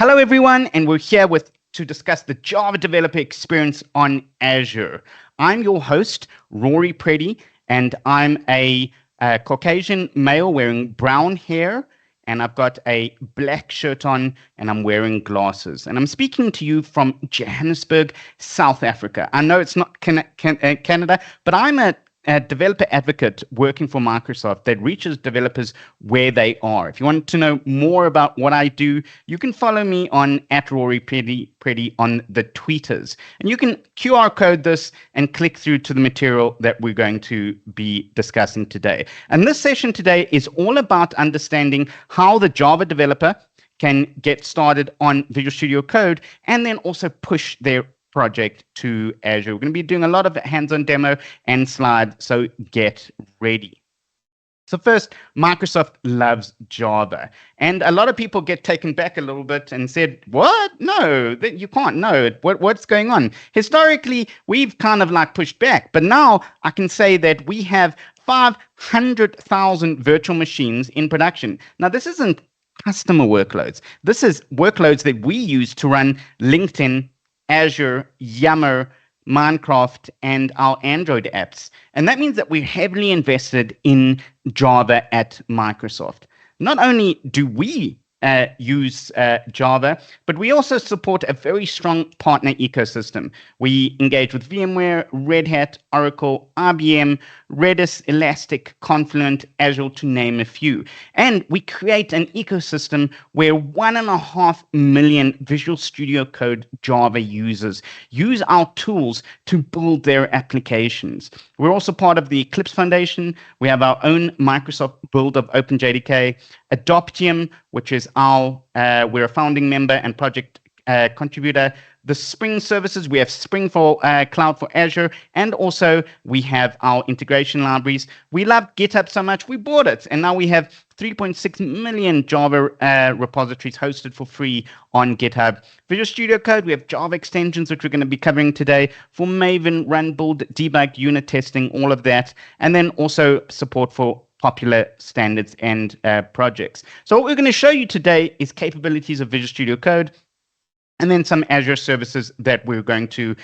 Hello, everyone, and we're here to discuss the Java developer experience on Azure. I'm your host, Rory Preddy, and I'm a Caucasian male wearing brown hair, and I've got a black shirt on, and I'm wearing glasses. And I'm speaking to you from Johannesburg, South Africa. I know it's not Canada, but I'm a developer advocate working for Microsoft that reaches developers where they are. If you want to know more about what I do, you can follow me on @RoryPreddy on the tweeters. And you can QR code this and click through to the material that we're going to be discussing today. And this session today is all about understanding how the Java developer can get started on Visual Studio Code and then also push their project to Azure. We're going to be doing a lot of hands-on demo and slides, so get ready. So first, Microsoft loves Java. And a lot of people get taken back a little bit and said, what? No, you can't know it. What's going on? Historically, we've kind of like pushed back, but now I can say that we have 500,000 virtual machines in production. Now, this isn't customer workloads. This is workloads that we use to run LinkedIn, Azure, Yammer, Minecraft, and our Android apps. And that means that we're heavily invested in Java at Microsoft. Not only do we use Java, but we also support a very strong partner ecosystem. We engage with VMware, Red Hat, Oracle, IBM, Redis, Elastic, Confluent, Azure, to name a few. And we create an ecosystem where 1.5 million Visual Studio Code Java users use our tools to build their applications. We're also part of the Eclipse Foundation. We have our own Microsoft build of OpenJDK, Adoptium, which is we're a founding member and project contributor. The Spring services, we have Spring for Cloud for Azure, and also we have our integration libraries. We love GitHub so much, we bought it, and now we have 3.6 million Java repositories hosted for free on GitHub. Visual Studio Code, we have Java extensions, which we're going to be covering today, for Maven, Run, Build, Debug, unit testing, all of that, and then also support for popular standards and projects. So what we're going to show you today is capabilities of Visual Studio Code, and then some Azure services that we're going to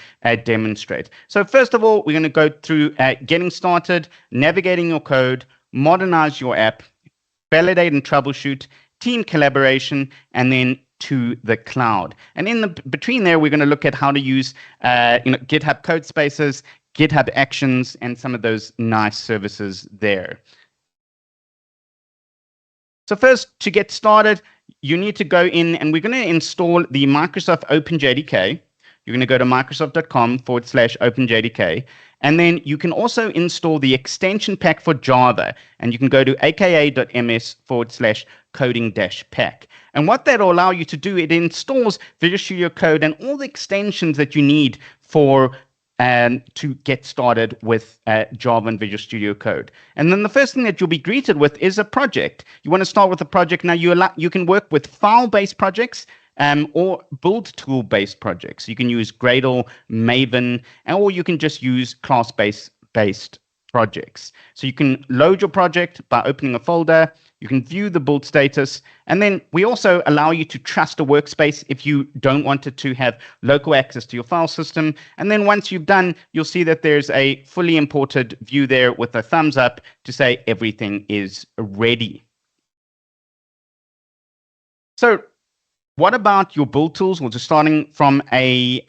demonstrate. So first of all, we're going to go through getting started, navigating your code, modernize your app, validate and troubleshoot, team collaboration, and then to the cloud. And in between there, we're going to look at how to use GitHub code spaces, GitHub Actions, and some of those nice services there. So first, to get started, you need to go in, and we're going to install the Microsoft OpenJDK. You're going to go to microsoft.com/OpenJDK. And then you can also install the extension pack for Java. And you can go to aka.ms/coding-pack. And what that will allow you to do, it installs Visual Studio Code and all the extensions that you need for to get started with Java and Visual Studio Code. And then the first thing that you'll be greeted with is a project. You want to start with a project. Now, you can work with file-based projects or build tool-based projects. You can use Gradle, Maven, or you can just use class-based projects. So you can load your project by opening a folder. You can view the build status, and then we also allow you to trust a workspace if you don't want it to have local access to your file system. And then once you've done, you'll see that there's a fully imported view there with a thumbs up to say everything is ready. So what about your build tools? We're just starting from a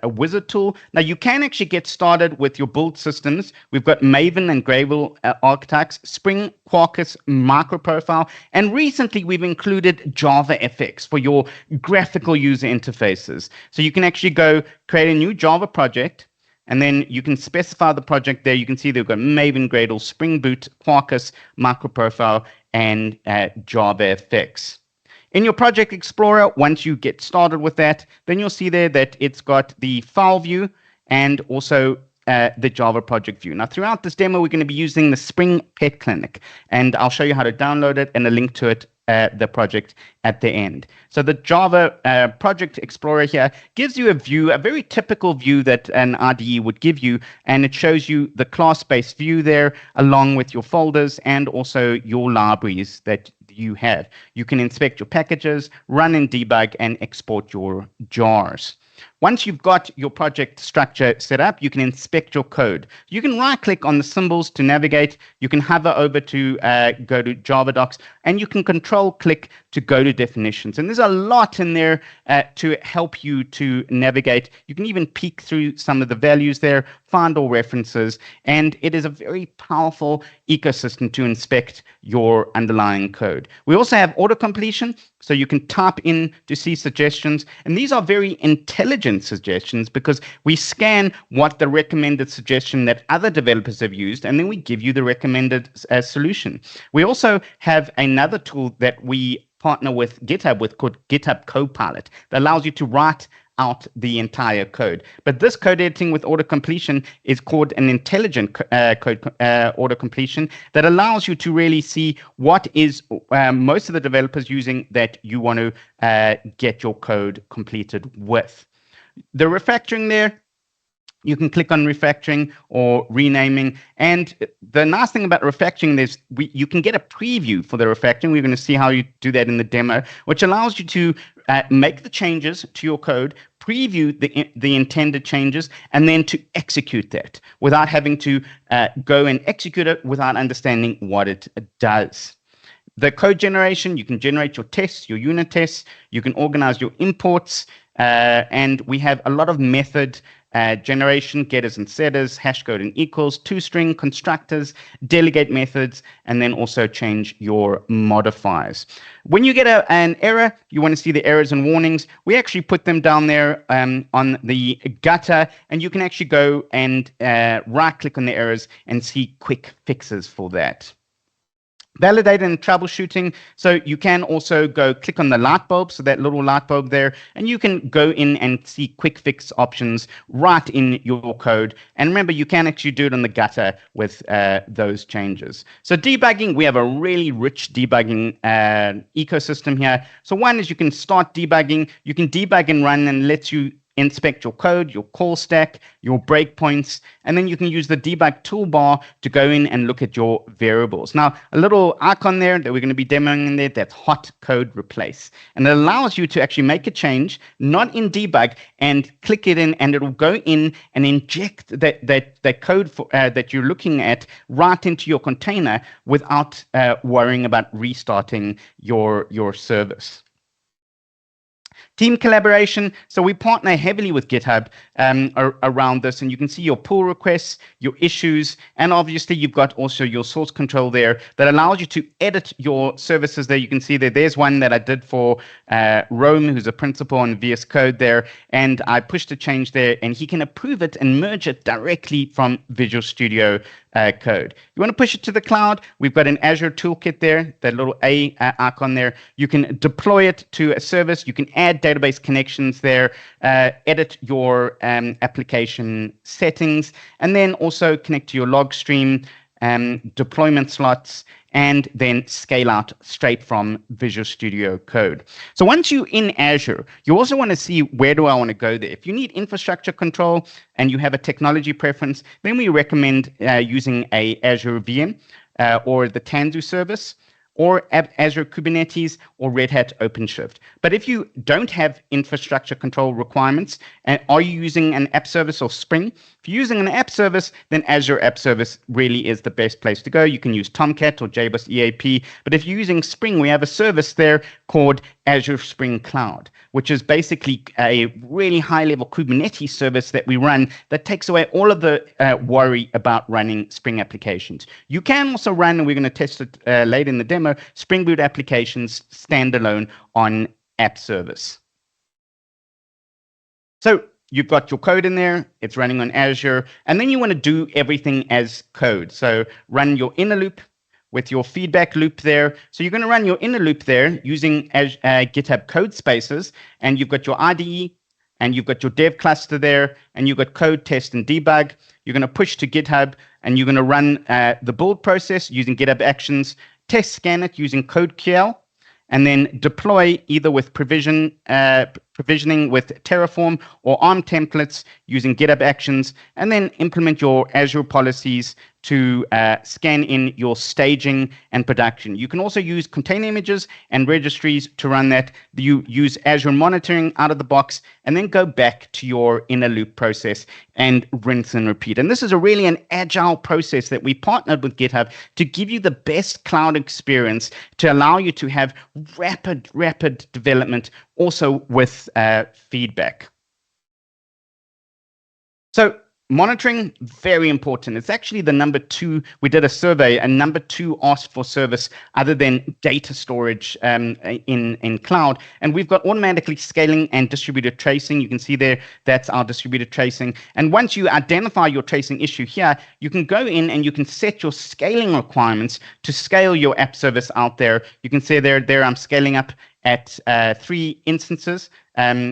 wizard tool. Now, you can actually get started with your build systems. We've got Maven and Gradle archetypes, Spring, Quarkus, Microprofile, and recently we've included JavaFX for your graphical user interfaces. So you can actually go create a new Java project, and then you can specify the project there. You can see they've got Maven, Gradle, Spring Boot, Quarkus, Microprofile, and JavaFX. In your Project Explorer, once you get started with that, then you'll see there that it's got the file view and also the Java project view. Now, throughout this demo, we're going to be using the Spring Pet Clinic, and I'll show you how to download it and a link to it, the project at the end. So the Java Project Explorer here gives you a view, a very typical view that an IDE would give you, and it shows you the class-based view there along with your folders and also your libraries that you have. You can inspect your packages, run and debug, and export your jars. Once you've got your project structure set up, you can inspect your code. You can right-click on the symbols to navigate. You can hover over to go to Java Docs, and you can control-click to go to definitions. And there's a lot in there to help you to navigate. You can even peek through some of the values there, find all references, and it is a very powerful ecosystem to inspect your underlying code. We also have auto-completion, so you can type in to see suggestions, and these are very intelligent suggestions because we scan what the recommended suggestion that other developers have used, and then we give you the recommended solution. We also have another tool that we partner with GitHub with called GitHub Copilot that allows you to write out the entire code. But this code editing with auto-completion is called an intelligent code auto-completion that allows you to really see what is most of the developers using that you want to get your code completed with. The refactoring there, you can click on refactoring or renaming. And the nice thing about refactoring is you can get a preview for the refactoring. We're going to see how you do that in the demo, which allows you to make the changes to your code, preview the intended changes, and then to execute that without having to go and execute it without understanding what it does. The code generation, you can generate your tests, your unit tests, you can organize your imports, and we have a lot of method generation, getters and setters, hash code and equals, toString, constructors, delegate methods, and then also change your modifiers. When you get an error, you want to see the errors and warnings. We actually put them down there on the gutter, and you can actually go and right-click on the errors and see quick fixes for that. Validate and troubleshooting. So you can also go click on the light bulb, so that little light bulb there, and you can go in and see quick fix options right in your code. And remember, you can actually do it on the gutter with those changes. So debugging, we have a really rich debugging ecosystem here. So one is you can start debugging. You can debug and run and lets you inspect your code, your call stack, your breakpoints, and then you can use the debug toolbar to go in and look at your variables. Now, a little icon there that we're going to be demoing in there, that's hot code replace. And it allows you to actually make a change, not in debug, and click it in, and it'll go in and inject that code that you're looking at right into your container without worrying about restarting your service. Team collaboration. So we partner heavily with GitHub around this, and you can see your pull requests, your issues, and obviously you've got also your source control there that allows you to edit your services there. You can see that there's one that I did for Rome, who's a principal on VSCode there, and I pushed a change there, and he can approve it and merge it directly from Visual Studio Code. You want to push it to the cloud, we've got an Azure toolkit there, that little A icon there. You can deploy it to a service, you can add database connections there, edit your application settings, and then also connect to your log stream, deployment slots, and then scale out straight from Visual Studio Code. So once you're in Azure, you also want to see where do I want to go there. If you need infrastructure control and you have a technology preference, then we recommend using a Azure VM or the Tanzu service, or Azure Kubernetes, or Red Hat OpenShift. But if you don't have infrastructure control requirements, and are you using an app service or Spring? If you're using an app service, then Azure App Service really is the best place to go. You can use Tomcat or JBoss EAP. But if you're using Spring, we have a service there called Azure Spring Cloud, which is basically a really high-level Kubernetes service that we run that takes away all of the worry about running Spring applications. You can also run, and we're going to test it later in the demo, Spring Boot applications standalone on app service. So you've got your code in there, it's running on Azure, and then you want to do everything as code. So run your inner loop with your feedback loop there. So you're going to run your inner loop there using GitHub code spaces, and you've got your IDE, and you've got your dev cluster there, and you've got code, test, and debug. You're going to push to GitHub, and you're going to run the build process using GitHub Actions, test scan it using CodeQL, and then deploy either with provisioning with Terraform or ARM templates using GitHub Actions, and then implement your Azure policies to scan in your staging and production. You can also use container images and registries to run that. You use Azure monitoring out of the box, and then go back to your inner loop process and rinse and repeat. And this is really an agile process that we partnered with GitHub to give you the best cloud experience, to allow you to have rapid development, also with feedback. So monitoring, very important. It's actually the number 2. We did a survey, and number 2 asked for service other than data storage in cloud. And we've got automatically scaling and distributed tracing. You can see there, that's our distributed tracing. And once you identify your tracing issue here, you can go in and you can set your scaling requirements to scale your app service out there. You can see there I'm scaling up at 3 instances.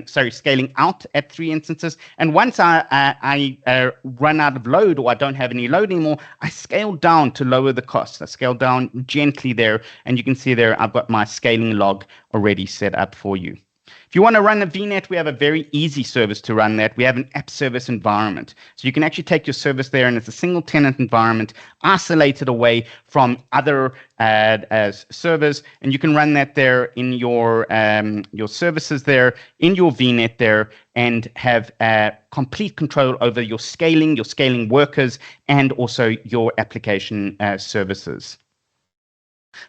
Scaling out at 3 instances. And once I run out of load, or I don't have any load anymore, I scale down to lower the cost. I scale down gently there, and you can see there I've got my scaling log already set up for you. If you want to run a VNet, we have a very easy service to run that. We have an app service environment. So you can actually take your service there, and it's a single tenant environment, isolated away from other servers, and you can run that there in your services there, in your VNet there, and have complete control over your scaling workers, and also your application services.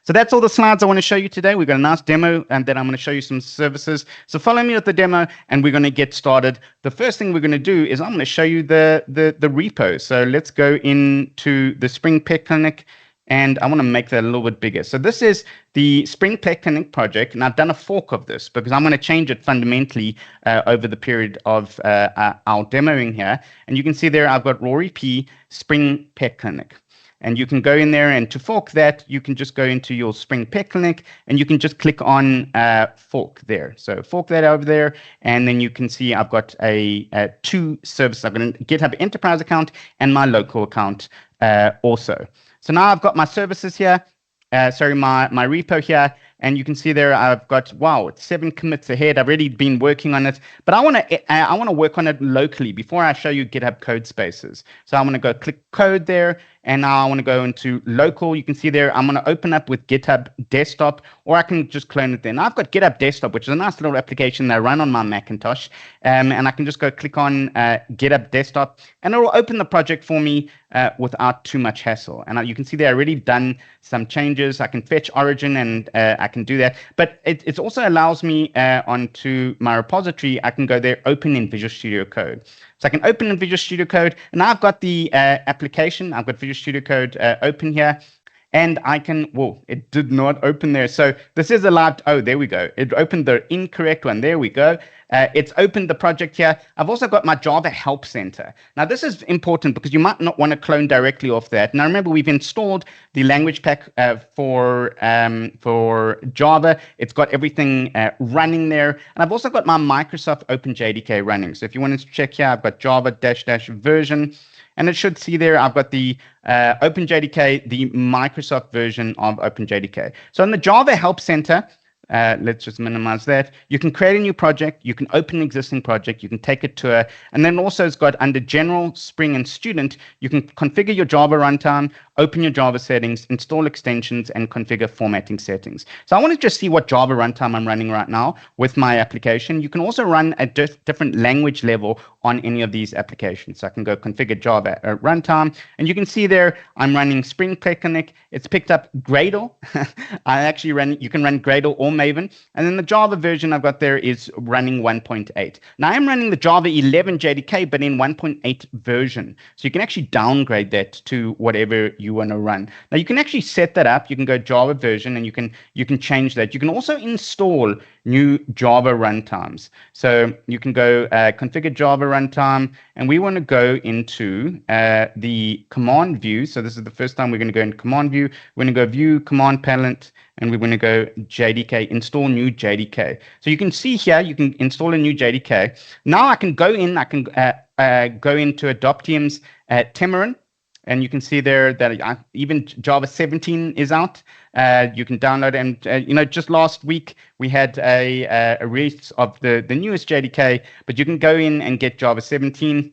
So that's all the slides I want to show you today. We've got a nice demo, and then I'm going to show you some services. So follow me with the demo, and we're going to get started. The first thing we're going to do is I'm going to show you the repo. So let's go into the Spring Pet Clinic, and I want to make that a little bit bigger. So this is the Spring Pet Clinic project, and I've done a fork of this because I'm going to change it fundamentally over the period of our demoing here. And you can see there I've got Rory P. Spring Pet Clinic. And you can go in there, and to fork that, you can just go into your Spring Pet Clinic, and you can just click on fork there. So fork that over there, and then you can see I've got a 2 services. I've got a GitHub Enterprise account and my local account also. So now I've got my services here, my repo here, and you can see there I've got, wow, it's 7 commits ahead. I've already been working on it, but I want to work on it locally before I show you GitHub code spaces. So I'm going to go click code there, and now I want to go into local. You can see there I'm going to open up with GitHub Desktop, or I can just clone it there. Now I've got GitHub Desktop, which is a nice little application that I run on my Macintosh, and I can just go click on GitHub Desktop, and it will open the project for me without too much hassle. And you can see there I've already done some changes. I can fetch origin, and I can do that, but it also allows me onto my repository. I can go there, open in Visual Studio Code. So I can open in Visual Studio Code, and now I've got the application. I've got Visual Studio Code open here, and I can, whoa, it did not open there. So this is a live, oh, there we go. It opened the incorrect one. There we go. It's opened the project here. I've also got my Java Help Center. Now, this is important because you might not want to clone directly off that. Now, remember, we've installed the language pack for Java. It's got everything running there. And I've also got my Microsoft OpenJDK running. So if you want to check here, I've got Java -- version. And it should see there, I've got the OpenJDK, the Microsoft version of OpenJDK. So in the Java Help Center, let's just minimize that. You can create a new project. You can open an existing project. You can take it to and then also it's got under General, Spring, and Student, you can configure your Java runtime, open your Java settings, install extensions, and configure formatting settings. So I want to just see what Java runtime I'm running right now with my application. You can also run a different language level on any of these applications. So I can go configure Java runtime, and you can see there I'm running Spring Pet Clinic. It's picked up Gradle. You can run Gradle or Maven, and then the Java version I've got there is running 1.8. Now I'm running the Java 11 JDK, but in 1.8 version. So you can actually downgrade that to whatever you want to run. Now you can actually set that up. You can go Java version, and you can change that. You can also install new Java runtimes. So you can go configure Java runtime, and we want to go into the command view. So this is the first time we're going to go into command view. We're going to go view command palette, and we're going to go JDK, install new JDK. So you can see here, you can install a new JDK. Now I can go in, I can go into Adoptium's Temurin, and you can see there that even Java 17 is out. You can download, and just last week we had a release of the newest JDK, but you can go in and get Java 17.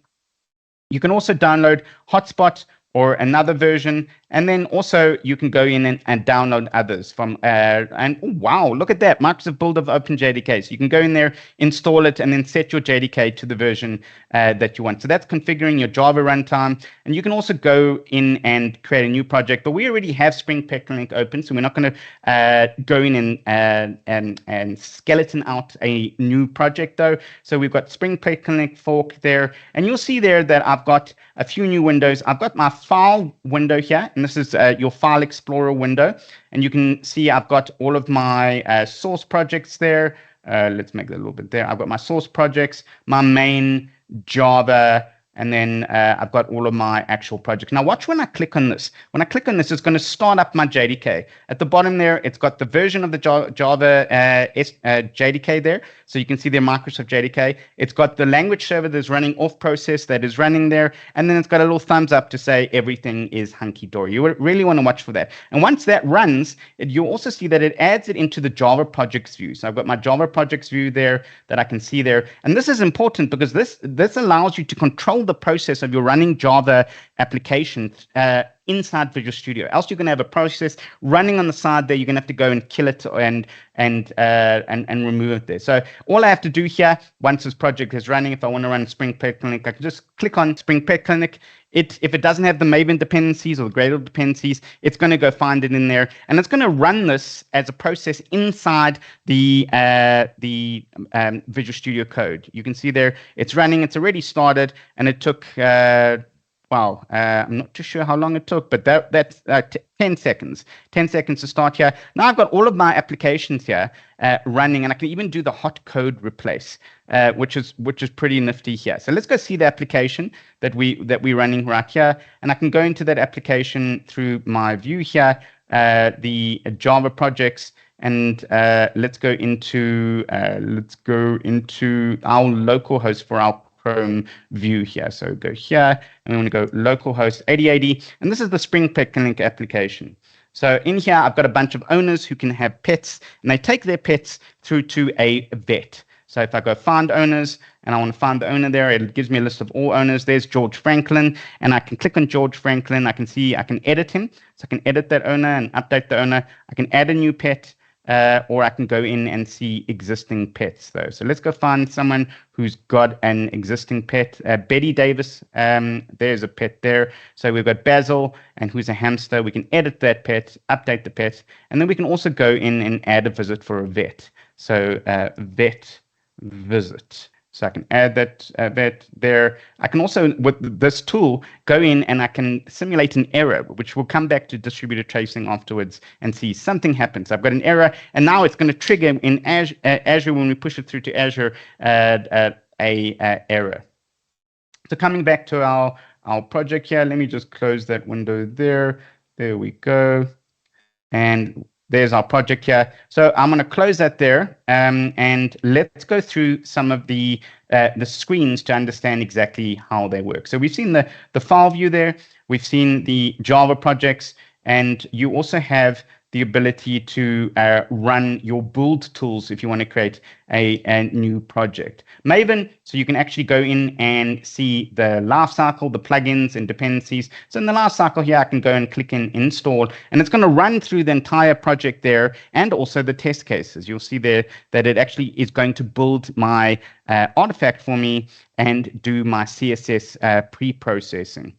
You can also download Hotspot, or another version, and then also you can go in and download others from and oh, wow, look at that, Microsoft build of OpenJDK. So you can go in there, install it, and then set your JDK to the version that you want. So that's configuring your Java runtime, and you can also go in and create a new project. But we already have Spring Peckerlink open, so we're not going to go in and skeleton out a new project though. So we've got Spring Peckerlink fork there, and you'll see there that I've got a few new windows. I've got my file window here, and this is your file explorer window, and you can see I've got all of my source projects there. Let's make that a little bit there. I've got my source projects, my main Java, and then I've got all of my actual projects. Now watch when I click on this. When I click on this, it's going to start up my JDK. At the bottom there, it's got the version of the Java JDK there. So you can see there Microsoft JDK. It's got the language server that's running off process that is running there. And then it's got a little thumbs up to say everything is hunky-dory. You really want to watch for that. And once that runs, you'll also see that it adds it into the Java projects view. So I've got my Java projects view there that I can see there. And this is important because this allows you to control the process of your running Java application inside Visual Studio. Else you're going to have a process running on the side there. You're going to have to go and kill it and remove it there. So all I have to do here, once this project is running, if I want to run Spring Peckerlink, I can just click on Spring Peckerlink. If it doesn't have the Maven dependencies or the Gradle dependencies, it's going to go find it in there, and it's going to run this as a process inside the Visual Studio Code. You can see there it's running. It's already started, and it took. Wow, I'm not too sure how long it took, but that's 10 seconds. 10 seconds to start here. Now I've got all of my applications here running, and I can even do the hot code replace, which is pretty nifty here. So let's go see the application that we're running right here, and I can go into that application through my view here, the Java projects, and let's go into our local host for our Chrome view here. So go here, and we want to go localhost 8080, and this is the Spring Peckerlink application. So in here, I've got a bunch of owners who can have pets, and they take their pets through to a vet. So if I go find owners, and I want to find the owner there, it gives me a list of all owners. There's George Franklin, and I can click on George Franklin. I can see I can edit him. So I can edit that owner and update the owner. I can add a new pet. Or I can go in and see existing pets though. So let's go find someone who's got an existing pet. Betty Davis, there's a pet there. So we've got Basil, and who's a hamster. We can edit that pet, update the pet, and then we can also go in and add a visit for a vet. So vet visit. So I can add that vet there. I can also, with this tool, go in and I can simulate an error, which will come back to distributed tracing afterwards and see something happens. I've got an error, and now it's going to trigger in Azure when we push it through to Azure a error. So coming back to our project here, let me just close that window there. There we go. And there's our project here. So I'm going to close that there, and let's go through some of the screens to understand exactly how they work. So we've seen the file view there. We've seen the Java projects, and you also have the ability to run your build tools if you want to create a new project. Maven, so you can actually go in and see the lifecycle, the plugins and dependencies. So in the lifecycle here, I can go and click in install, and it's going to run through the entire project there and also the test cases. You'll see there that it actually is going to build my artifact for me and do my CSS pre-processing.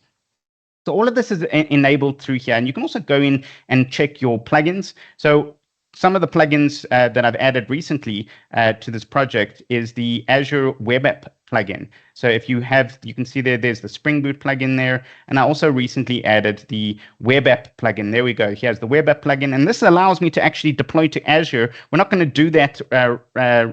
So all of this is enabled through here, and you can also go in and check your plugins. So some of the plugins that I've added recently to this project is the Azure Web App plugin. So if you can see there's the Spring Boot plugin there, and I also recently added the Web App plugin. There we go. Here's the Web App plugin, and this allows me to actually deploy to Azure. We're not going to do that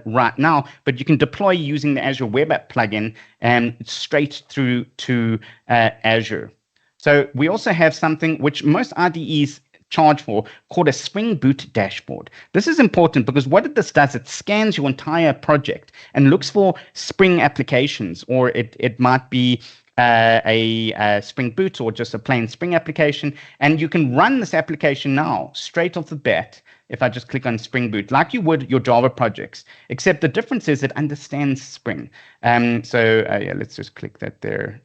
right now, but you can deploy using the Azure Web App plugin and straight through to Azure. So we also have something which most IDEs charge for called a Spring Boot dashboard. This is important because what this does, it scans your entire project and looks for Spring applications, or it might be a Spring Boot or just a plain Spring application, and you can run this application now straight off the bat if I just click on Spring Boot, like you would your Java projects, except the difference is it understands Spring. Yeah, let's just click that there.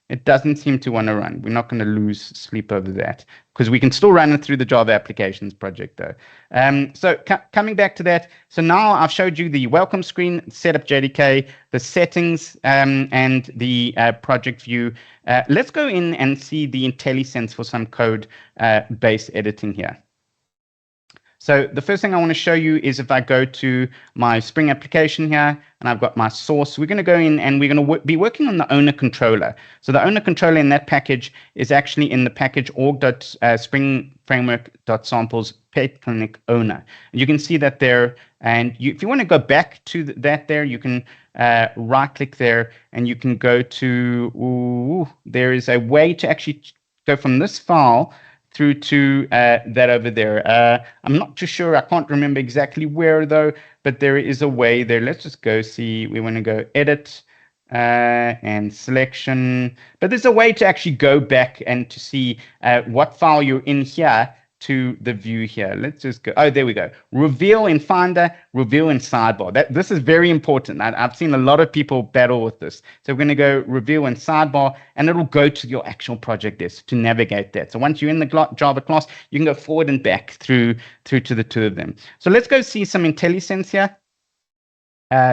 It doesn't seem to want to run. We're not going to lose sleep over that because we can still run it through the Java Applications project though. Coming back to that, so now I've showed you the welcome screen, setup JDK, the settings, and the project view. Let's go in and see the IntelliSense for some code base editing here. So the first thing I want to show you is if I go to my Spring application here and I've got my source, we're going to go in and we're going to be working on the owner controller. So the owner controller in that package is actually in the package org.springframework.samples pet clinic owner. And you can see that there. And if you want to go back to that there, you can right click there and you can go to, there is a way to actually go from this file through to that over there. I'm not too sure. I can't remember exactly where though, but there is a way there. Let's just go see. We want to go edit and selection. But there's a way to actually go back and to see what file you're in here to the view here. Let's just go. Oh, there we go. Reveal in Finder, reveal in Sidebar. This is very important. I've seen a lot of people battle with this. So we're going to go reveal in Sidebar, and it'll go to your actual project desk to navigate that. So once you're in the Java class, you can go forward and back through to the two of them. So let's go see some IntelliSense here.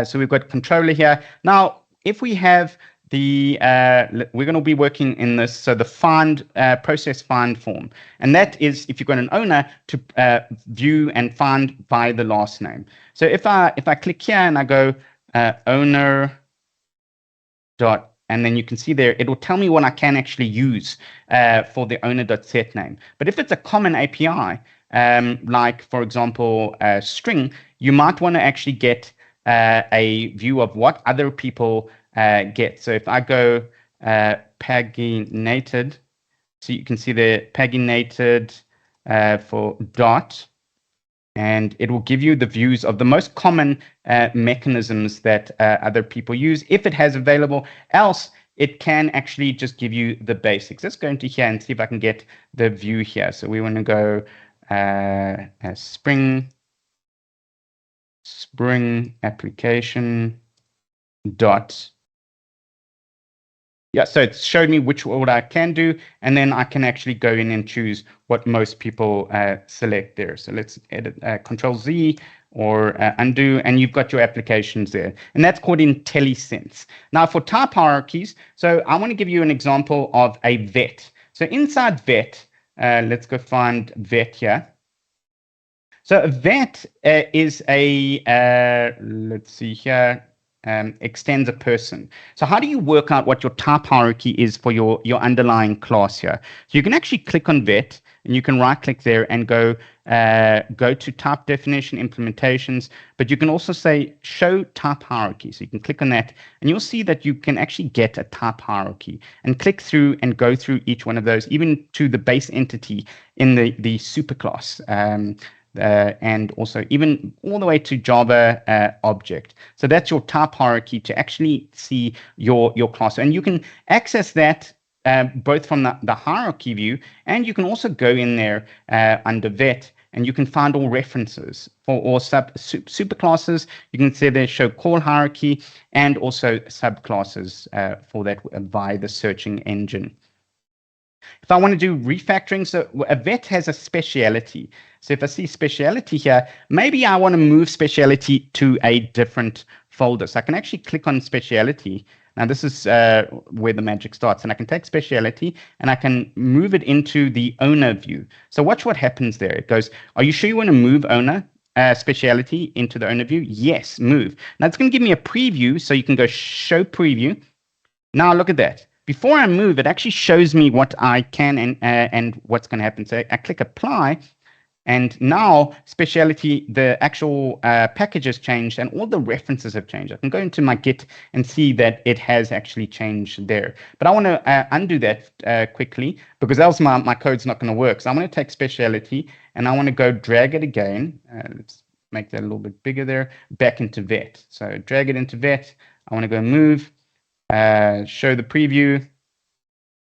So we've got controller here. Now, if we have we're going to be working in this, so the find process find form, and that is if you've got an owner to view and find by the last name. So if I click here and I go owner dot, and then you can see there, it will tell me what I can actually use for the owner.setName. But if it's a common API, like for example string, you might want to actually get a view of what other people get. So if I go paginated, so you can see the paginated for dot, and it will give you the views of the most common mechanisms that other people use if it has available. Else, it can actually just give you the basics. Let's go into here and see if I can get the view here. So we want to go Spring application dot. Yeah, so it's showed me what I can do, and then I can actually go in and choose what most people select there. So let's edit Control Z or undo, and you've got your applications there. And that's called IntelliSense. Now for type hierarchies, so I want to give you an example of a vet. So inside vet, let's go find vet here. So a vet is a, let's see here, extends a person. So how do you work out what your type hierarchy is for your underlying class here? So you can actually click on vet, and you can right click there and go to type definition implementations, but you can also say show type hierarchy. So you can click on that and you'll see that you can actually get a type hierarchy and click through and go through each one of those, even to the base entity in the superclass. And also even all the way to Java object. So that's your type hierarchy to actually see your class. And you can access that both from the hierarchy view, and you can also go in there under vet, and you can find all references for all superclasses. You can see there show call hierarchy and also subclasses for that via the searching engine. If I want to do refactoring, so a vet has a speciality. So if I see speciality here, maybe I want to move speciality to a different folder. So I can actually click on speciality. Now this is where the magic starts. And I can take speciality and I can move it into the owner view. So watch what happens there. It goes, are you sure you want to move owner speciality into the owner view? Yes, move. Now it's going to give me a preview. So you can go show preview. Now look at that. Before I move, it actually shows me what I can and what's going to happen. So I click apply, and now speciality, the actual package has changed and all the references have changed. I can go into my Git and see that it has actually changed there. But I want to undo that quickly, because else my code's not going to work. So I'm going to take speciality and I want to go drag it again. Let's make that a little bit bigger there, back into vet. So drag it into vet. I want to go move. Show the preview,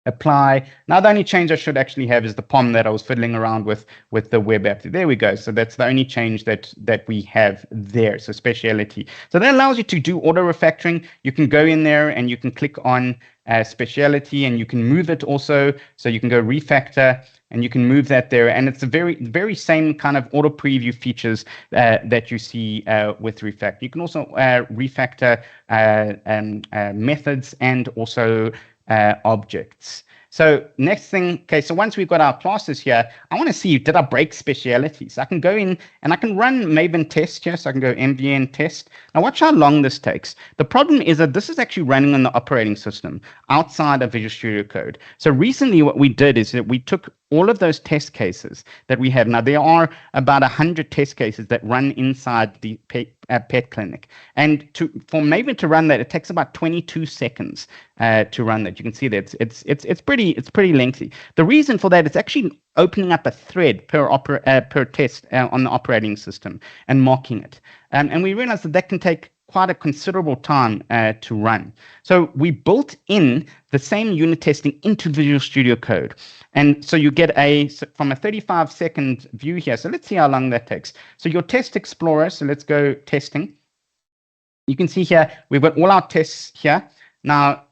apply. Now the only change I should actually have is the POM that I was fiddling around with the web app. There we go. So that's the only change that we have there. So speciality. So that allows you to do auto refactoring. You can go in there and you can click on speciality and you can move it also. So you can go refactor and you can move that there. And it's the very same kind of auto preview features that you see with refactor. You can also refactor methods and also objects. So next thing, okay, so once we've got our classes here, I want to see, did I break specialities? I can go in and I can run Maven test here. So I can go mvn test. Now watch how long this takes. The problem is that this is actually running on the operating system outside of Visual Studio Code. So recently what we did is that we took all of those test cases that we have. Now, there are about 100 test cases that run inside the pet clinic. And for Maven to run that, it takes about 22 seconds to run that. You can see that it's pretty lengthy. The reason for that is actually opening up a thread per test on the operating system and mocking it. And we realized that can take quite a considerable time to run. So we built in the same unit testing into Visual Studio Code. And so you get from a 35-second view here. So let's see how long that takes. So your test explorer, so let's go testing. You can see here, we've got all our tests here. Now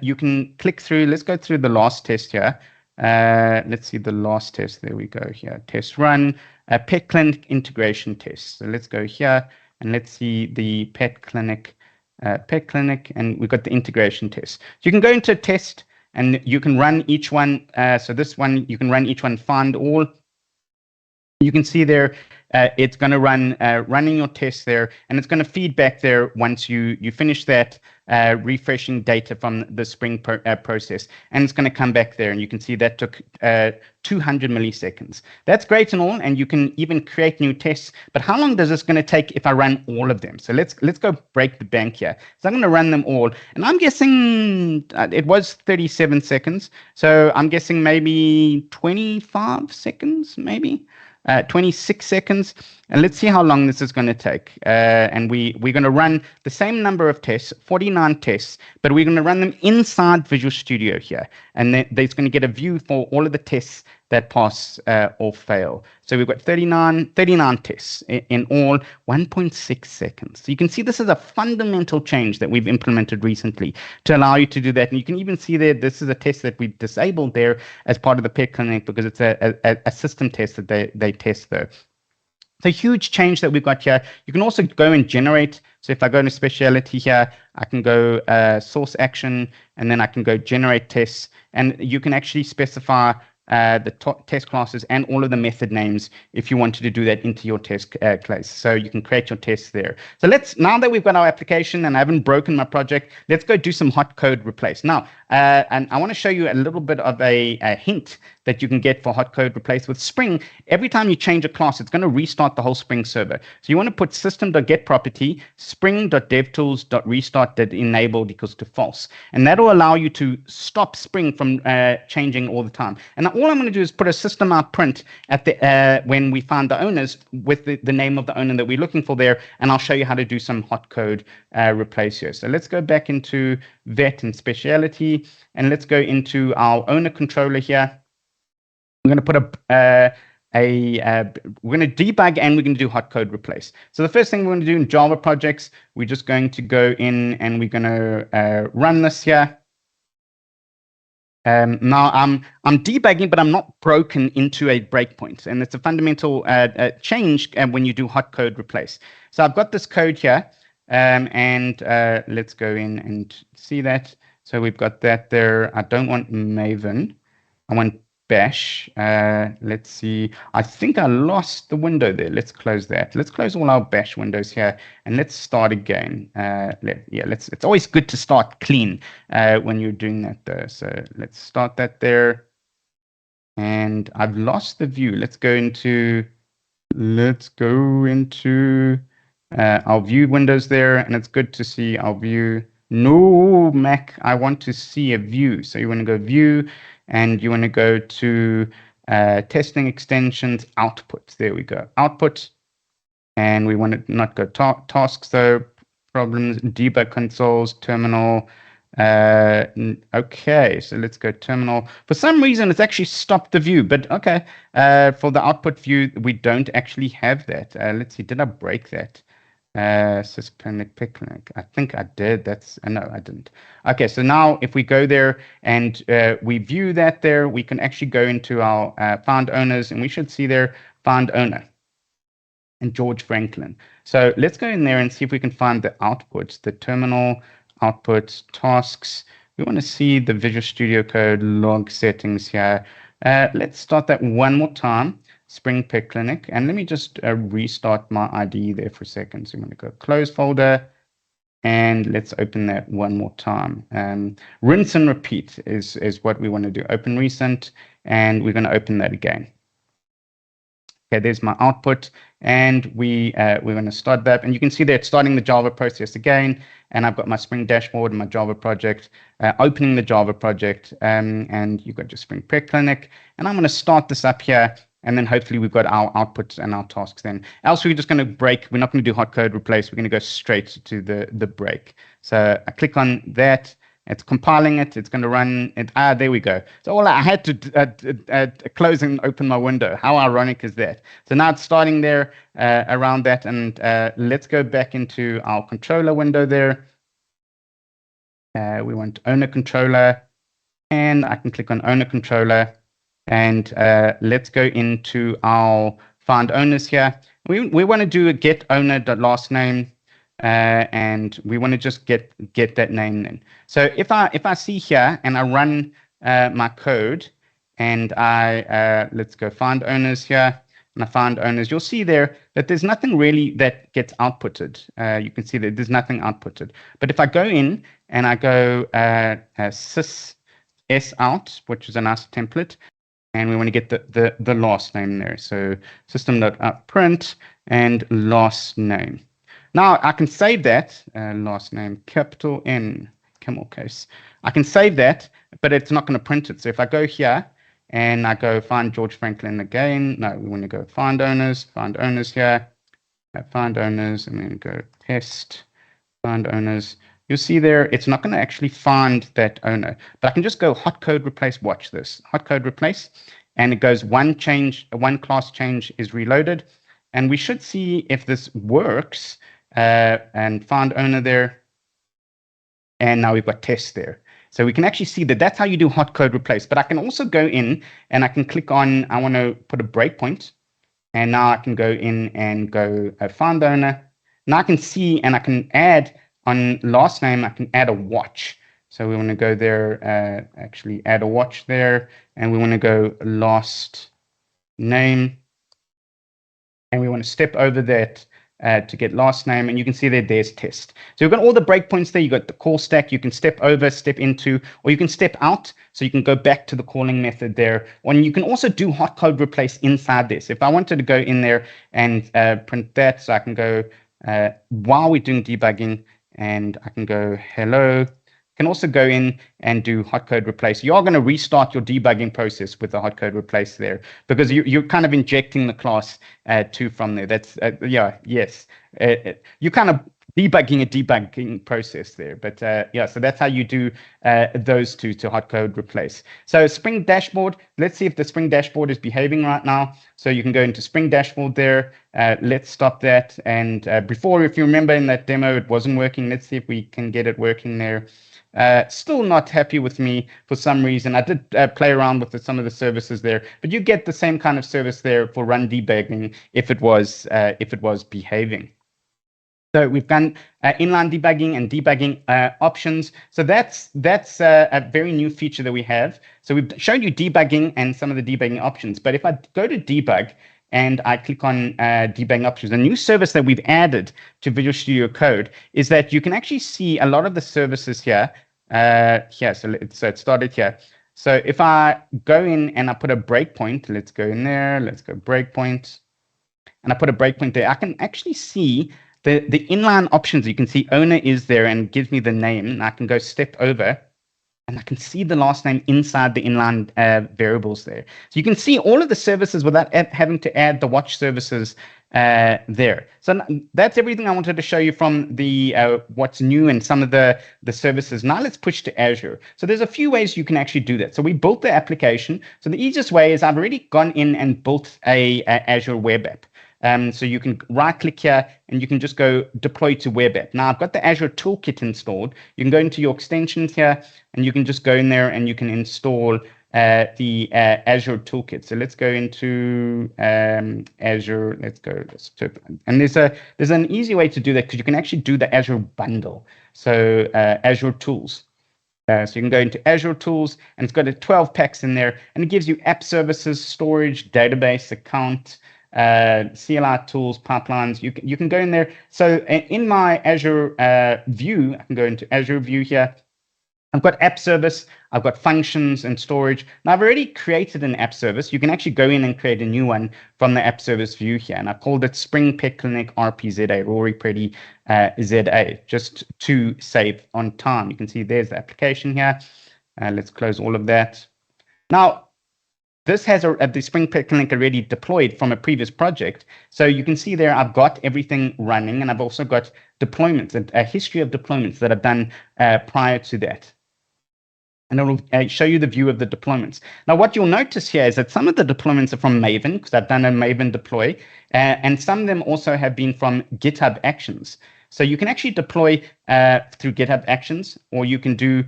you can click through, let's go through the last test here. Let's see the last test, there we go here. Test run, pet clinic integration test. So let's go here and let's see the pet clinic, and we've got the integration test. So you can go into test and you can run each one. So this one, you can run each one, find all. You can see there, it's going to run running your test there, and it's going to feed back there once you finish that refreshing data from the Spring process, and it's going to come back there, and you can see that took 200 milliseconds. That's great and all, and you can even create new tests. But how long does this going to take if I run all of them? So let's go break the bank here. So I'm going to run them all, and I'm guessing it was 37 seconds. So I'm guessing maybe 25 seconds, maybe. 26 seconds, and let's see how long this is going to take. And we're going to run the same number of tests, 49 tests, but we're going to run them inside Visual Studio here. And then there's going to get a view for all of the tests that pass or fail. So we've got 39 tests in all, 1.6 seconds. So you can see this is a fundamental change that we've implemented recently to allow you to do that. And you can even see there, this is a test that we disabled there as part of the Pet Clinic because it's a system test that they test though. It's a huge change that we've got here. You can also go and generate. So if I go to speciality here, I can go source action, and then I can go generate tests. And you can actually specify the test classes and all of the method names if you wanted to do that into your test class. So you can create your tests there. So now that we've got our application and I haven't broken my project, let's go do some hot code replace. Now, and I want to show you a little bit of a hint that you can get for hot code replace with Spring. Every time you change a class, it's going to restart the whole Spring server. So you want to put system.getProperty, spring.devtools.restart.enabled equals to false. And that will allow you to stop Spring from changing all the time. And all I'm going to do is put a system out print at the when we find the owners with the name of the owner that we're looking for there. And I'll show you how to do some hot code replace here. So let's go back into vet and speciality, and let's go into our owner controller here. We're going to put we're going to debug and we're going to do hot code replace. So the first thing we're going to do in Java projects, we're just going to go in and we're going to run this here. Now I'm debugging, but I'm not broken into a breakpoint, and it's a fundamental change when you do hot code replace. So I've got this code here, and let's go in and see that. So we've got that there. I don't want Maven. I want Bash. Let's see. I think I lost the window there. Let's close that. Let's close all our Bash windows here, and let's start again. It's always good to start clean when you're doing that though. So let's start that there. And I've lost the view. Let's go into our view windows there, and it's good to see our view. No, Mac, I want to see a view. So you want to go view, and you want to go to testing extensions, output. There we go, output. And we want to not go tasks, though, problems, debug consoles, terminal. Okay, so let's go terminal. For some reason, it's actually stopped the view, but okay. For the output view, we don't actually have that. Let's see, did I break that? Suspended picnic. I think I did. No, I didn't. Okay, so now if we go there and we view that there, we can actually go into our found owners, and we should see there found owner and George Franklin. So let's go in there and see if we can find the outputs, the terminal outputs, tasks. We want to see the Visual Studio Code log settings here. Let's start that one more time. Spring Pet Clinic. And let me just restart my IDE there for a second. So I'm going to go close folder. And let's open that one more time. Rinse and repeat is what we want to do. Open recent. And we're going to open that again. Okay, there's my output, and we're going to start that, and you can see that it's starting the Java process again, and I've got my Spring dashboard and my Java project, opening the Java project, and you've got your Spring Pet Clinic, and I'm going to start this up here, and then hopefully we've got our outputs and our tasks then. Else we're just going to break. We're not going to do hot code replace. We're going to go straight to the break. So I click on that. It's compiling it. It's going to run it. There we go. So all I had to close and open my window. How ironic is that? So now it's starting there around that. And let's go back into our controller window there. We want owner controller. And I can click on owner controller. And let's go into our find owners here. We want to do a get owner.last name. And we want to just get that name in. So if I see here and I run my code and I let's go find owners here and I find owners, you'll see there that there's nothing really that gets outputted. You can see that there's nothing outputted. But if I go in and I go sys s out, which is a nice template, and we want to get the last name there. So system.print and last name. Now I can save that, last name, capital N, camel case. I can save that, but it's not going to print it. So if I go here and I go find George Franklin again, no, we want to go find owners here, find owners, and then go test, find owners. You'll see there, it's not going to actually find that owner, but I can just go hot code replace, watch this, hot code replace, and it goes one class change is reloaded, and we should see if this works. And find owner there, and now we've got test there. So we can actually see that that's how you do hot code replace. But I can also go in and I can click on, I want to put a breakpoint, and now I can go in and go find owner. Now I can see, and I can add on last name, I can add a watch. So we want to go there, actually add a watch there, and we want to go last name, and we want to step over that to get last name, and you can see that there's test. So you've got all the breakpoints there. You've got the call stack. You can step over, step into, or you can step out. So you can go back to the calling method there. And you can also do hot code replace inside this. If I wanted to go in there and print that, so I can go while we're doing debugging, and I can go hello. Can also go in and do hot code replace. You are going to restart your debugging process with the hot code replace there, because you're kind of injecting the class to from there. That's you're kind of debugging a debugging process there. But yeah, so that's how you do those two to hot code replace. So Spring dashboard, let's see if the Spring dashboard is behaving right now. So you can go into Spring dashboard there. Let's stop that. And before, if you remember in that demo, it wasn't working. Let's see if we can get it working there. Still not happy with me for some reason. I did play around with some of the services there, but you get the same kind of service there for run debugging if it was behaving. So we've done inline debugging and debugging options. So that's a very new feature that we have. So we've shown you debugging and some of the debugging options. But if I go to debug and I click on debugging options, a new service that we've added to Visual Studio Code is that you can actually see a lot of the services here. So it started here. So if I go in and I put a breakpoint, let's go in there, let's go breakpoint, and I put a breakpoint there, I can actually see the inline options. You can see owner is there and gives me the name, and I can go step over and I can see the last name inside the inline variables there. So you can see all of the services without having to add the watch services there. So that's everything I wanted to show you from the what's new and some of the services. Now let's push to Azure. So there's a few ways you can actually do that. So we built the application. So the easiest way is I've already gone in and built a Azure web app. So you can right click here and you can just go deploy to web app. Now I've got the Azure Toolkit installed. You can go into your extensions here and you can just go in there and you can install the Azure Toolkit. So let's go into Azure. And there's an easy way to do that because you can actually do the Azure bundle. So Azure Tools. So you can go into Azure Tools and it's got 12 packs in there and it gives you app services, storage, database, account, CLI tools, pipelines. You can go in there. So in my Azure view, I can go into Azure view here. I've got app service, I've got functions and storage. Now I've already created an app service. You can actually go in and create a new one from the app service view here. And I called it Spring Pet Clinic RPZA, Rory Pretty ZA, just to save on time. You can see there's the application here. Let's close all of that. Now, this has the Spring Pet Clinic already deployed from a previous project. So you can see there, I've got everything running and I've also got deployments, a history of deployments that I've done prior to that. And it will show you the view of the deployments. Now, what you'll notice here is that some of the deployments are from Maven, because I've done a Maven deploy, and some of them also have been from GitHub Actions. So you can actually deploy through GitHub Actions, or you can do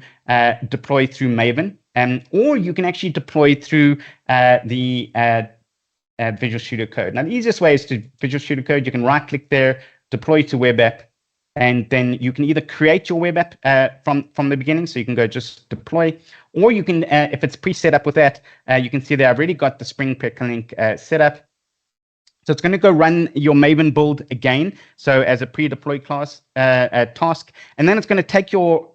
deploy through Maven, or you can actually deploy through the Visual Studio Code. Now, the easiest way is to Visual Studio Code. You can right-click there, deploy to web app, and then you can either create your web app from the beginning, so you can go just deploy, or you can, if it's pre-set up with that, you can see there I've already got the Spring Pet Clinic set up. So it's going to go run your Maven build again, so as a pre-deploy class task, and then it's going to take your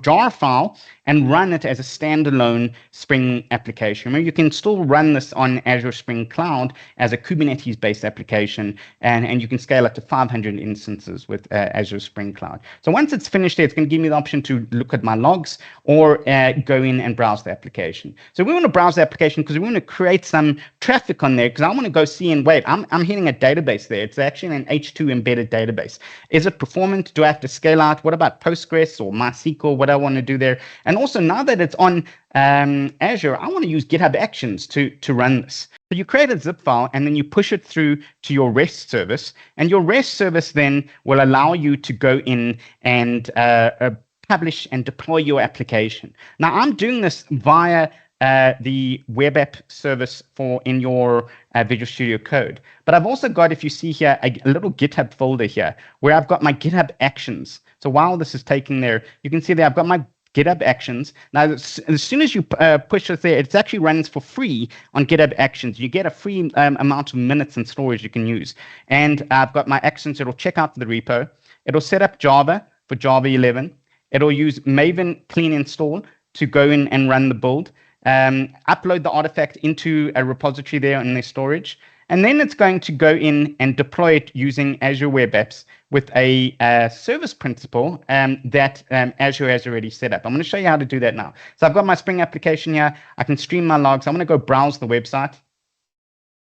jar file and run it as a standalone Spring application. You can still run this on Azure Spring Cloud as a Kubernetes-based application, and you can scale up to 500 instances with Azure Spring Cloud. So once it's finished there, it's going to give me the option to look at my logs or go in and browse the application. So we want to browse the application because we want to create some traffic on there, because I want to go see and wait, I'm hitting a database there. It's actually an H2 embedded database. Is it performant? Do I have to scale out? What about Postgres or MySQL? What I want to do there? And also, now that it's on Azure, I want to use GitHub Actions to run this. So you create a zip file and then you push it through to your REST service. And your REST service then will allow you to go in and publish and deploy your application. Now, I'm doing this via the web app service in your Visual Studio Code. But I've also got, if you see here, a little GitHub folder here where I've got my GitHub Actions. So while this is taking there, you can see there I've got my GitHub Actions. Now, as soon as you push it there, it actually runs for free on GitHub Actions. You get a free amount of minutes and storage you can use. And I've got my actions. It'll check out the repo. It'll set up Java for Java 11. It'll use Maven clean install to go in and run the build. Upload the artifact into a repository there in their storage, and then it's going to go in and deploy it using Azure Web Apps with a service principal that Azure has already set up. I'm going to show you how to do that now. So I've got my Spring application here. I can stream my logs. I'm going to go browse the website,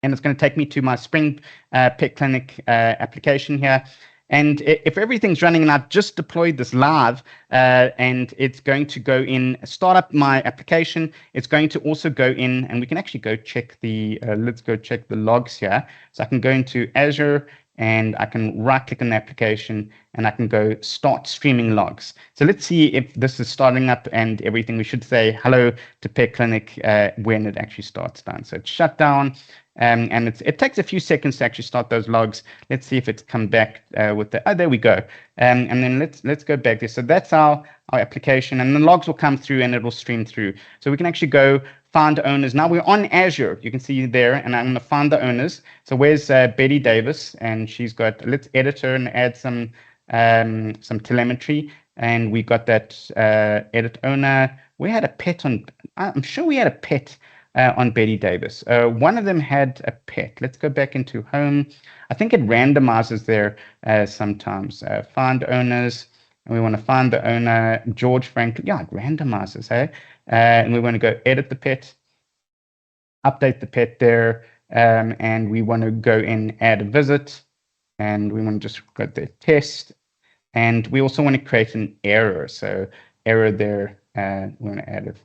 and it's going to take me to my Spring Pet Clinic application here. And if everything's running and I've just deployed this live and it's going to go in, start up my application, it's going to also go in, and we can actually go check let's go check the logs here. So I can go into Azure and I can right click on the application and I can go start streaming logs. So let's see if this is starting up and everything. We should say hello to Pet Clinic when it actually starts down. So it's shut down. And it takes a few seconds to actually start those logs. Let's see if it's come back with the, there we go. And then let's go back there. So that's our application, and the logs will come through and it will stream through. So we can actually go find owners. Now we're on Azure. You can see there, and I'm going to find the owners. So where's Betty Davis? And she's got, let's edit her and add some telemetry. And we got that edit owner. We had a pet on, I'm sure we had a pet on Betty Davis. One of them had a pet. Let's go back into home. I think it randomizes there sometimes. Find owners, and we want to find the owner, George Franklin. Yeah, it randomizes, hey? And we want to go edit the pet, update the pet there, and we want to go in, add a visit, and we want to just go to test, and we also want to create an error. So error there, we want to add a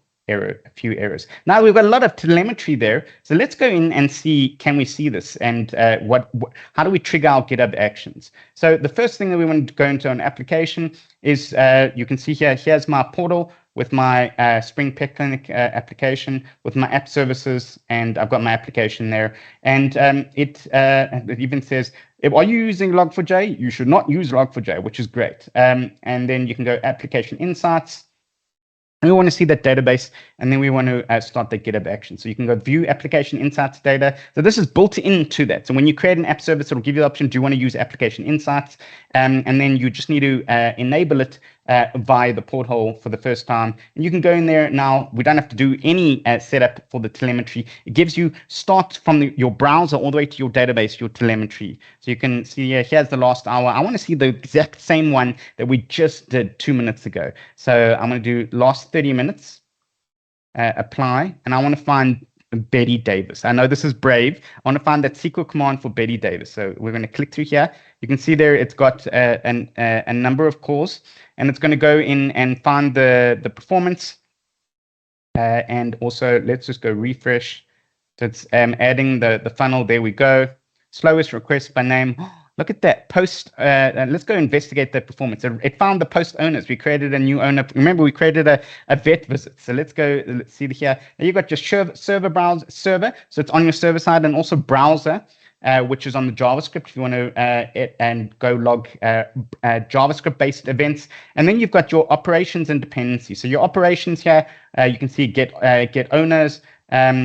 few errors. Now we've got a lot of telemetry there. So let's go in and see, can we see this? And how do we trigger our GitHub actions? So the first thing that we want to go into an application is, you can see here, here's my portal with my Spring Pet Clinic application, with my app services, and I've got my application there. And it even says, are you using Log4j? You should not use Log4j, which is great. And then you can go Application Insights. And we want to see that database, and then we want to start the GitHub action. So you can go view application insights data. So this is built into that. So when you create an app service, it'll give you the option, do you want to use application insights? And then you just need to enable it via the portal for the first time. And you can go in there now. We don't have to do any setup for the telemetry. It gives you start from your browser all the way to your database, your telemetry. So you can see here's the last hour. I want to see the exact same one that we just did 2 minutes ago. So I'm going to do last 30 minutes, apply, and I want to find Betty Davis. I know this is brave. I want to find that SQL command for Betty Davis. So we're going to click through here. You can see there it's got a number of calls, and it's going to go in and find the performance. And also, let's just go refresh. So it's adding the funnel. There we go. Slowest request by name. Look at that post. Let's go investigate that performance. It found the post owners. We created a new owner. Remember, we created a vet visit. So let's go. Let's see here. Now you've got your server browser. So it's on your server side, and also browser, which is on the JavaScript if you want to and go log JavaScript-based events. And then you've got your operations and dependencies. So your operations here, you can see get owners.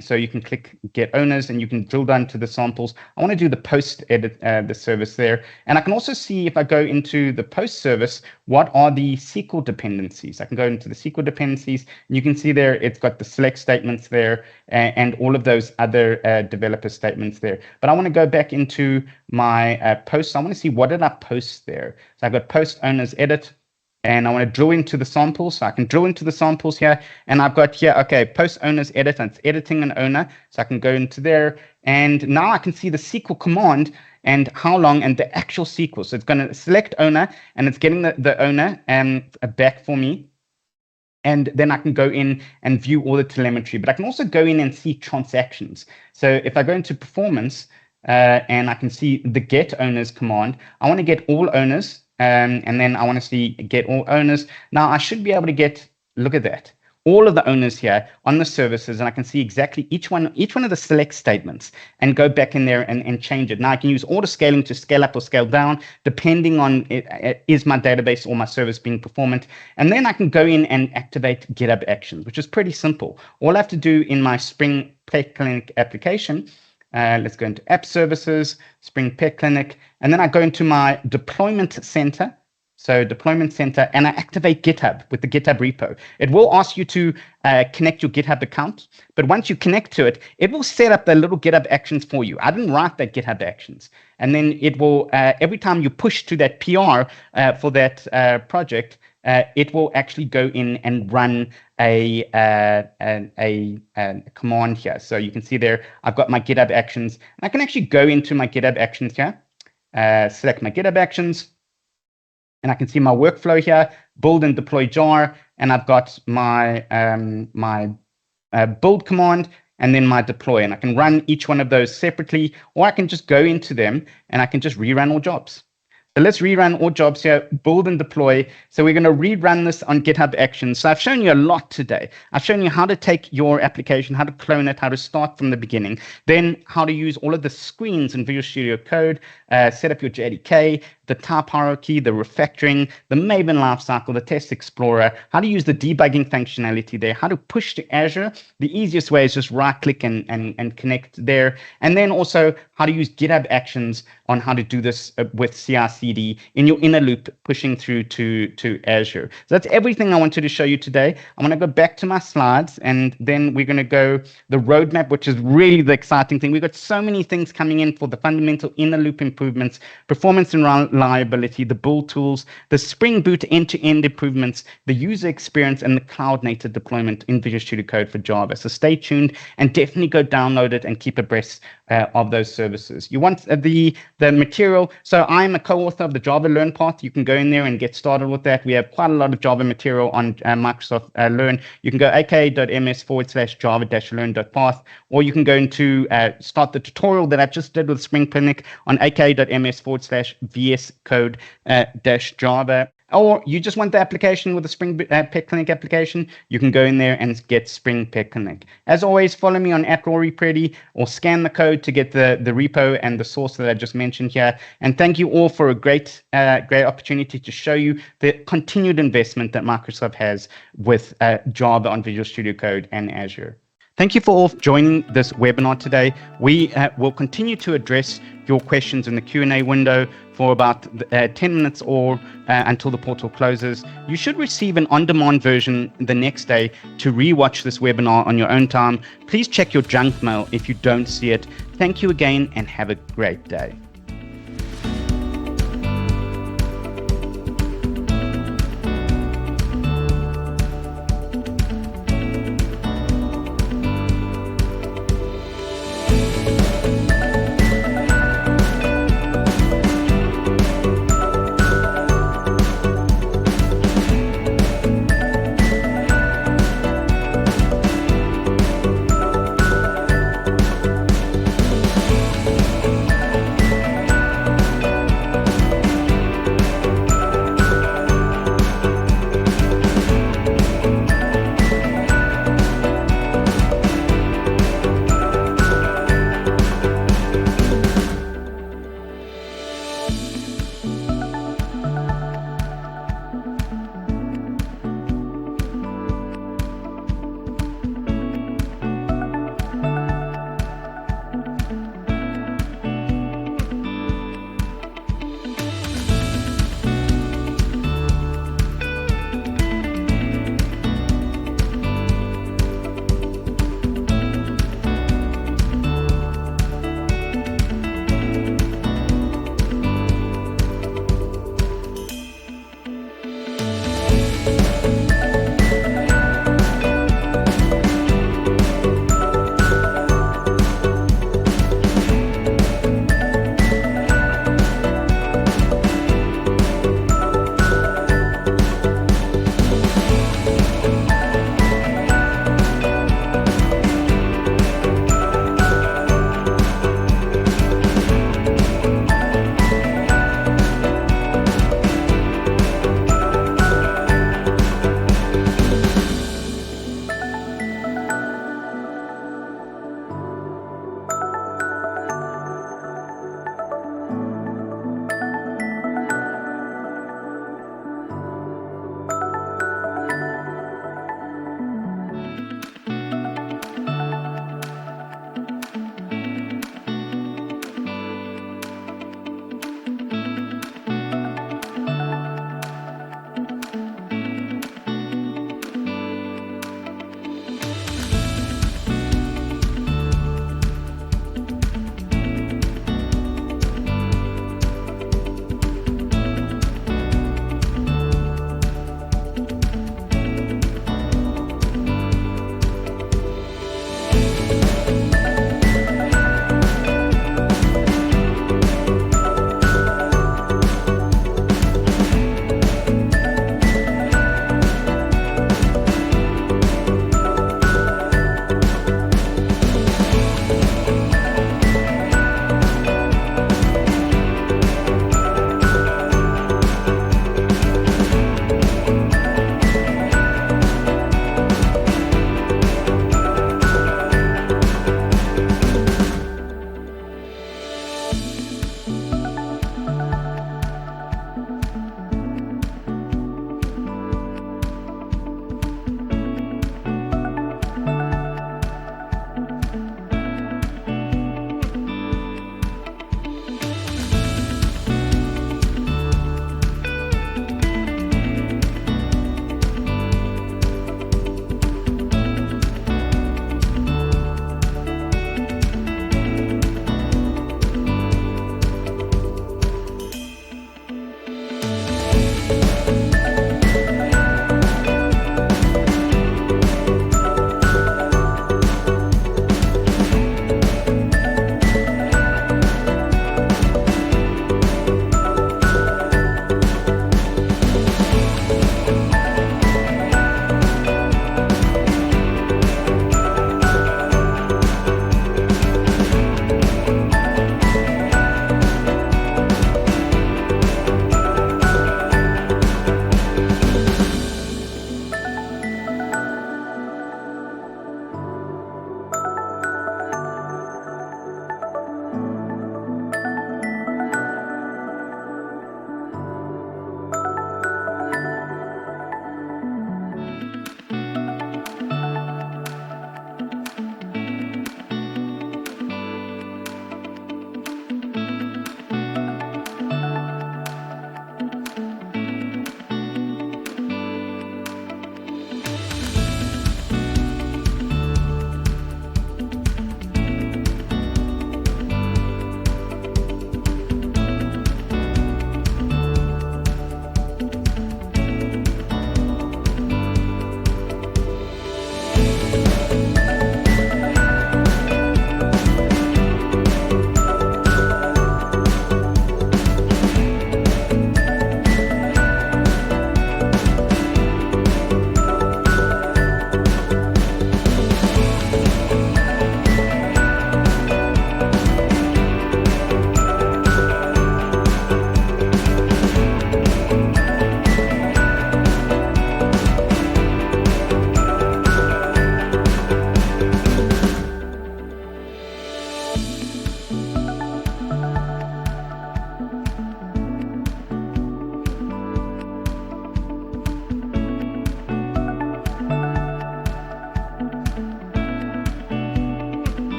So you can click get owners, and you can drill down to the samples. I want to do the post edit, the service there. And I can also see, if I go into the post service, what are the SQL dependencies. I can go into the SQL dependencies, and you can see there, it's got the select statements there and all of those other developer statements there. But I want to go back into my posts. I want to see, what did I post there? So I've got post owners edit. And I want to drill into the samples. So I can drill into the samples here. And I've got here, okay, post owners edit, and it's editing an owner. So I can go into there. And now I can see the SQL command and how long and the actual SQL. So it's going to select owner, and it's getting the owner back for me. And then I can go in and view all the telemetry. But I can also go in and see transactions. So if I go into performance and I can see the get owners command, I want to get all owners. And then I want to see get all owners. Now I should be able to get, look at that, all of the owners here on the services, and I can see exactly each one of the select statements, and go back in there and change it. Now I can use auto scaling to scale up or scale down, depending on is my database or my service being performant. And then I can go in and activate GitHub actions, which is pretty simple. All I have to do in my Spring Pet Clinic application, let's go into app services, Spring Pet Clinic, and then I go into my deployment center. So deployment center, and I activate GitHub with the GitHub repo. It will ask you to connect your GitHub account, but once you connect to it, it will set up the little GitHub actions for you. I didn't write that GitHub actions. And then it will, every time you push to that PR for that project, it will actually go in and run a command here. So you can see there, I've got my GitHub actions, and I can actually go into my GitHub actions here, select my GitHub actions, and I can see my workflow here, build and deploy jar, and I've got my build command, and then my deploy, and I can run each one of those separately, or I can just go into them and I can just rerun all jobs. So let's rerun all jobs here, build and deploy. So we're going to rerun this on GitHub Actions. So I've shown you a lot today. I've shown you how to take your application, how to clone it, how to start from the beginning, then how to use all of the screens in Visual Studio Code, set up your JDK, the type hierarchy, the refactoring, the Maven lifecycle, the test explorer, how to use the debugging functionality there, how to push to Azure. The easiest way is just right click and connect there. And then also how to use GitHub Actions on how to do this with CI/CD in your inner loop, pushing through to Azure. So that's everything I wanted to show you today. I'm going to go back to my slides, and then we're going to go the roadmap, which is really the exciting thing. We've got so many things coming in for the fundamental inner loop improvement improvements, performance and reliability, the build tools, the Spring Boot end-to-end improvements, the user experience, and the cloud-native deployment in Visual Studio Code for Java. So stay tuned and definitely go download it and keep abreast of those services. You want the material. So I'm a co-author of the Java Learn path. You can go in there and get started with that. We have quite a lot of Java material on Microsoft Learn. You can go aka.ms/java-learn.path, or you can go into start the tutorial that I just did with Spring Clinic on aka.ms/VSCode-Java. Or you just want the application with the Spring Pet Clinic application, you can go in there and get Spring Pet Clinic. As always, follow me on @RoryPretty or scan the code to get the repo and the source that I just mentioned here. And thank you all for a great opportunity to show you the continued investment that Microsoft has with Java on Visual Studio Code and Azure. Thank you for all joining this webinar today. We will continue to address your questions in the Q&A window for about 10 minutes or until the portal closes. You should receive an on-demand version the next day to rewatch this webinar on your own time. Please check your junk mail if you don't see it. Thank you again and have a great day.